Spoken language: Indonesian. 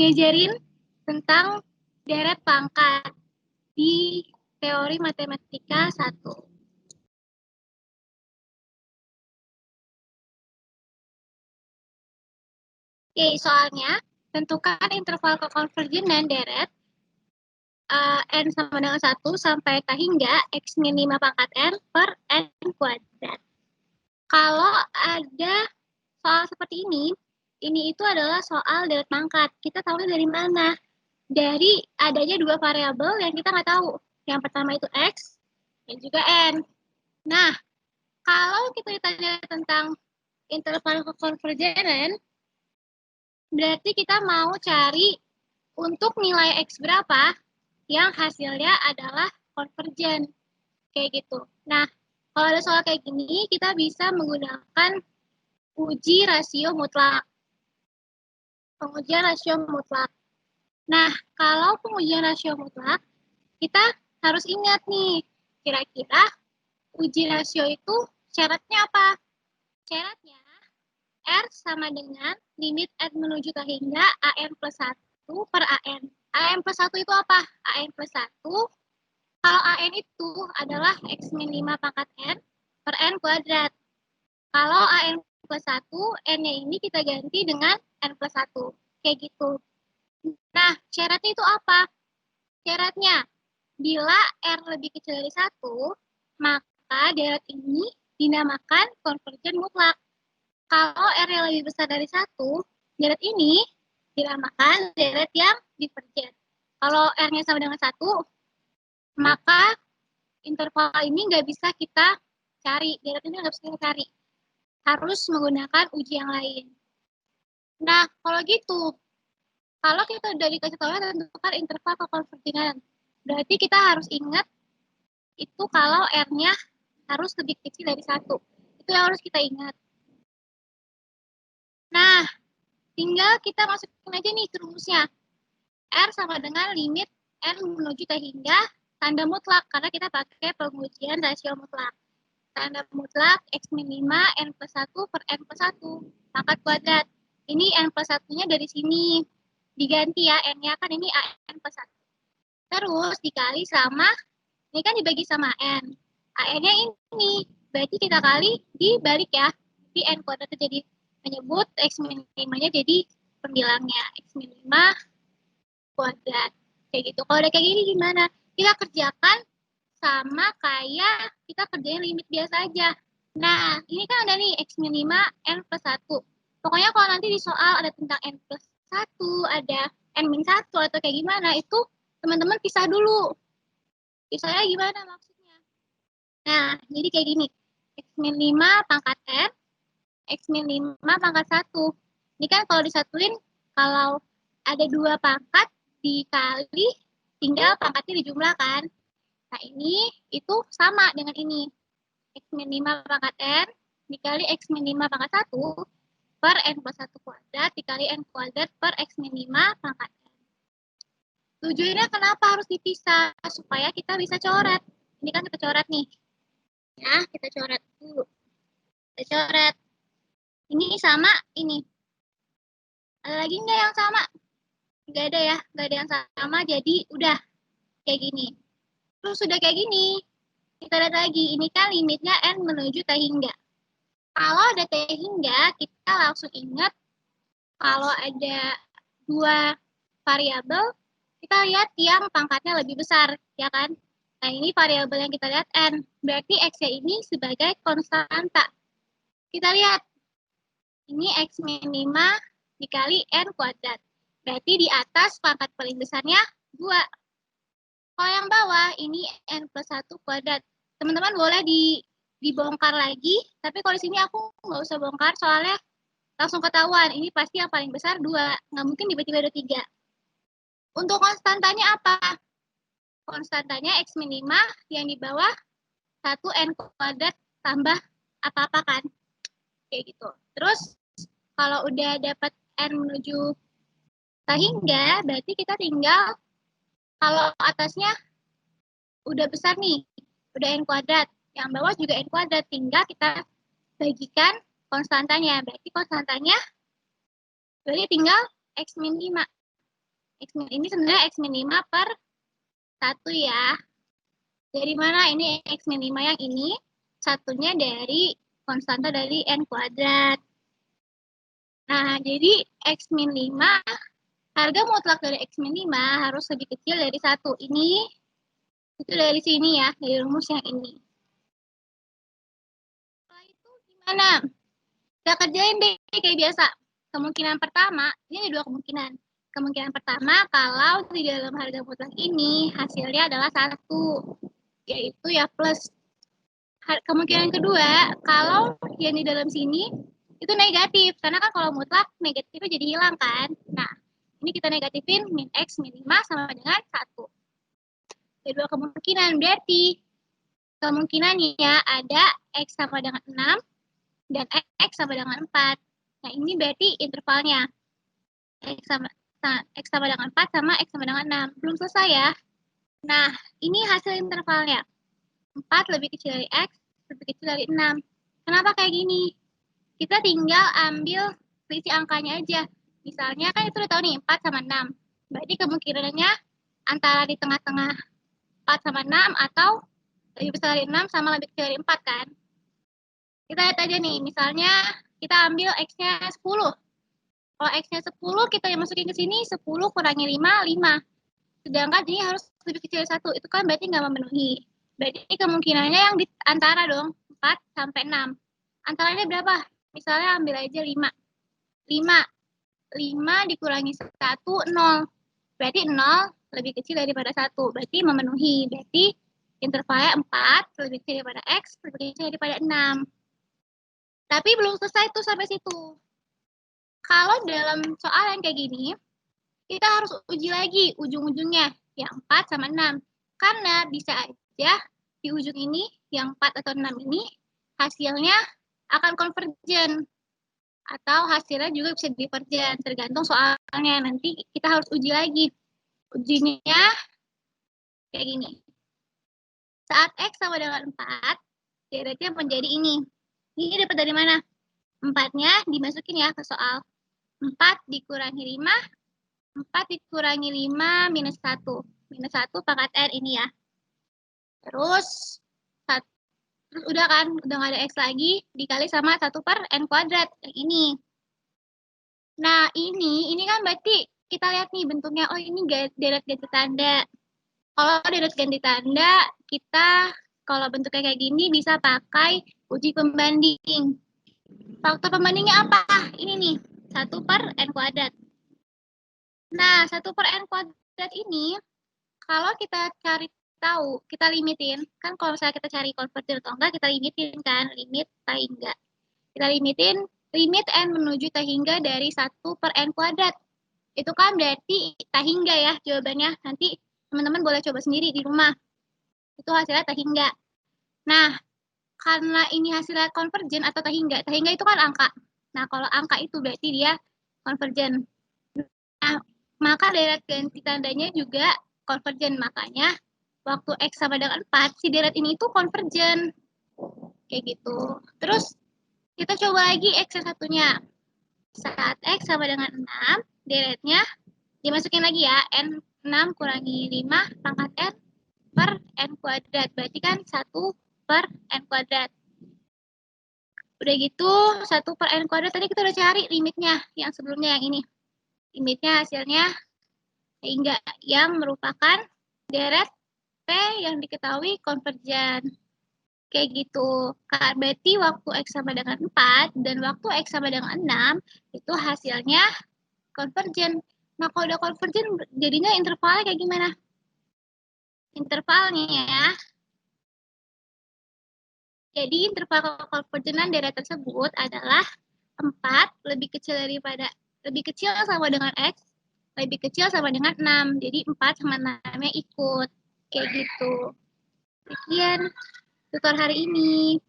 diajarin tentang deret pangkat di teori matematika 1. Oke, soalnya tentukan interval kekonvergen dan deret n sama dengan 1 sampai k hingga x min 5 pangkat n per n kuadrat. Kalau ada soal seperti ini itu adalah soal deret pangkat. Kita tahu dari mana? Dari adanya dua variabel yang kita nggak tahu. Yang pertama itu x dan juga n. Nah, kalau kita ditanya tentang interval kekonvergenan, berarti kita mau cari untuk nilai x berapa yang hasilnya adalah konvergen. Kayak gitu. Nah, kalau ada soal kayak gini, kita bisa menggunakan uji rasio mutlak. Pengujian rasio mutlak. Nah, kalau pengujian rasio mutlak, kita harus ingat nih, kira-kira uji rasio itu syaratnya apa? Syaratnya R sama dengan limit n menuju ke hingga AN plus 1 per AN. AN plus 1 itu apa? AN plus 1, kalau AN itu adalah X min 5 pangkat N per N kuadrat. Kalau AN plus 1, N-nya ini kita ganti dengan N plus 1. Kayak gitu. Nah, syaratnya itu apa? Syaratnya, bila R lebih kecil dari 1, maka deret ini dinamakan konvergen mutlak. Kalau R yang lebih besar dari 1, deret ini dinamakan deret yang divergen. Kalau R-nya sama dengan 1, maka interval ini nggak bisa kita cari. Deret ini nggak bisa kita cari. Harus menggunakan uji yang lain. Nah, kalau gitu, kalau kita udah dikasih tahu tentukan interval kekonvergenan, berarti kita harus ingat itu kalau R-nya harus lebih kecil dari 1. Itu yang harus kita ingat. Nah, tinggal kita masukin aja nih ke rumusnya. R sama dengan limit N menuju T hingga tanda mutlak, karena kita pakai pengujian rasio mutlak. Tanda mutlak X min 5 N plus 1 per N plus 1 pangkat kuadrat. Ini N plus 1-nya dari sini. Diganti ya, N-nya kan ini AN plus 1. Terus dikali sama, ini kan dibagi sama N. AN-nya ini, berarti kita kali dibalik ya. Di N kuadrat jadi menyebut X min 5-nya jadi pembilangnya. X min 5 kuadrat. Kayak gitu. Kalau udah kayak gini gimana? Kita kerjakan sama kayak kita kerjain limit biasa aja. Nah, ini kan ada nih X min 5 N plus 1. Pokoknya kalau nanti di soal ada tentang N plus 1, ada N min 1 atau kayak gimana, itu teman-teman pisah dulu. Pisahnya gimana maksudnya? Nah, jadi kayak gini. X min 5 pangkat N, X min 5 pangkat 1. Ini kan kalau disatuin, kalau ada dua pangkat dikali, tinggal pangkatnya dijumlahkan. Nah, ini itu sama dengan ini. X min 5 pangkat N dikali X min 5 pangkat 1 per N plus 1 kuadrat dikali N kuadrat per X min 5 pangkat N. Tujuannya kenapa harus dipisah? Supaya kita bisa coret. Ini kan kita coret nih. Ya, kita coret dulu. Kita coret. Ini sama ini. Ada lagi nggak yang sama? Nggak ada ya. Nggak ada yang sama, jadi udah kayak gini. Terus sudah kayak gini. Kita lihat lagi, ini kan limitnya N menuju T hingga. Kalau ada T hingga, kita langsung ingat kalau ada dua variabel, kita lihat yang pangkatnya lebih besar, ya kan? Nah, ini variabel yang kita lihat N. Berarti X-nya ini sebagai konstanta. Kita lihat, ini X min 5 dikali N kuadrat. Berarti di atas pangkat paling besarnya 2. Kalau yang bawah, ini N plus 1 kuadrat. Teman-teman boleh dibongkar lagi, tapi kalau di sini aku nggak usah bongkar, soalnya langsung ketahuan. Ini pasti yang paling besar 2. Nggak mungkin tiba-tiba ada 3. Untuk konstantanya apa? Konstantanya X min 5 yang di bawah 1 N kuadrat tambah apa-apa kan? Kayak gitu. Terus, kalau udah dapat N menuju T hingga, berarti kita tinggal kalau atasnya udah besar nih, udah N kuadrat. Yang bawah juga N kuadrat, tinggal kita bagikan konstantanya. Berarti konstantanya berarti tinggal X min 5. Ini sebenarnya X min 5 per 1 ya. Dari mana ini X min 5 yang ini? Satunya dari konstanta dari N kuadrat. Nah, jadi X min 5, harga mutlak dari X min 5 harus lebih kecil dari 1. Ini, itu dari sini ya, dari rumus yang ini. Setelah itu gimana? Kita kerjain deh kayak biasa. Kemungkinan pertama, ini ada dua kemungkinan. Kemungkinan pertama, kalau di dalam harga mutlak ini hasilnya adalah 1, yaitu ya plus. Kemungkinan kedua, kalau yang di dalam sini itu negatif, karena kan kalau mutlak negatifnya jadi hilang kan. Nah, ini kita negatifin min X min 5 sama dengan 1. Ada dua kemungkinan, berarti kemungkinannya ada X sama dengan 6 dan X sama dengan 4. Nah, ini berarti intervalnya. X sama dengan 4 sama X sama dengan 6. Belum selesai ya. Nah, ini hasil intervalnya. 4 lebih kecil dari X, lebih kecil dari 6. Kenapa kayak gini? Kita tinggal ambil selisih angkanya aja. Misalnya kan itu udah tahu nih, 4 sama 6. Berarti kemungkinannya antara di tengah-tengah 4 sama 6 atau lebih besar dari 6 sama lebih kecil dari 4 kan. Kita lihat aja nih, misalnya kita ambil X-nya 10. Kalau X-nya 10, kita yang masukin ke sini, 10 kurangi 5, 5. Sedangkan ini harus lebih kecil dari 1. Itu kan berarti nggak memenuhi. Berarti kemungkinannya yang di antara dong, 4 sampai 6. Antaranya berapa? Misalnya ambil aja 5. 5 dikurangi 1, 0. Berarti 0 lebih kecil daripada 1. Berarti memenuhi. Berarti intervalnya 4 lebih kecil daripada X, lebih kecil daripada 6. Tapi belum selesai tuh sampai situ. Kalau dalam soal yang kayak gini, kita harus uji lagi ujung-ujungnya, yang 4 sama 6. Karena bisa aja di ujung ini, yang 4 atau 6 ini, hasilnya akan konvergen. Atau hasilnya juga bisa divergen, tergantung soalnya. Nanti kita harus uji lagi. Ujinya kayak gini. Saat X sama dengan 4, deretnya menjadi ini. Ini dapat dari mana? 4-nya dimasukin ya ke soal. 4 dikurangi 5, 4 dikurangi 5 minus 1. Minus 1 pangkat N ini ya. Terus udah kan, udah nggak ada X lagi, dikali sama 1 per N kuadrat. Yang ini. Nah, ini kan berarti kita lihat nih bentuknya, oh ini deret ganti tanda. Kalau deret ganti tanda, kita kalau bentuknya kayak gini bisa pakai uji pembanding. Faktor pembandingnya apa? Ini nih, 1 per N kuadrat. Nah, 1 per N kuadrat ini, kalau kita cari tahu, kita limitin, kan kalau misalnya kita cari konversi atau enggak, kita limitin kan, limit T hingga. Kita limitin, limit N menuju T hingga dari 1 per N kuadrat. Itu kan berarti T hingga ya jawabannya. Nanti teman-teman boleh coba sendiri di rumah. Itu hasilnya T hingga. Nah, karena ini hasilnya konvergen atau T hingga itu kan angka. Nah, kalau angka itu berarti dia konvergen. Nah, maka deret ganti tandanya juga konvergen. Makanya waktu X sama dengan 4, si deret ini itu konvergen. Kayak gitu. Terus kita coba lagi X satunya. Saat X sama dengan 6, deretnya dimasukin lagi ya, N6 kurangi 5 pangkat N per N kuadrat. Berarti kan 1 per N kuadrat. Udah gitu, 1 per N kuadrat tadi kita udah cari limitnya, yang sebelumnya yang ini. Limitnya hasilnya hingga yang merupakan deret P yang diketahui konvergen. Kayak gitu. Berarti waktu X sama dengan 4 dan waktu X sama dengan 6 itu hasilnya konvergen. Nah, kalau udah konvergen jadinya intervalnya kayak gimana? Intervalnya ya. Jadi interval konvergenan deret tersebut adalah 4 lebih kecil sama dengan X, lebih kecil sama dengan 6. Jadi 4 sama 6-nya ikut. Kayak gitu. Sekian tutor hari ini.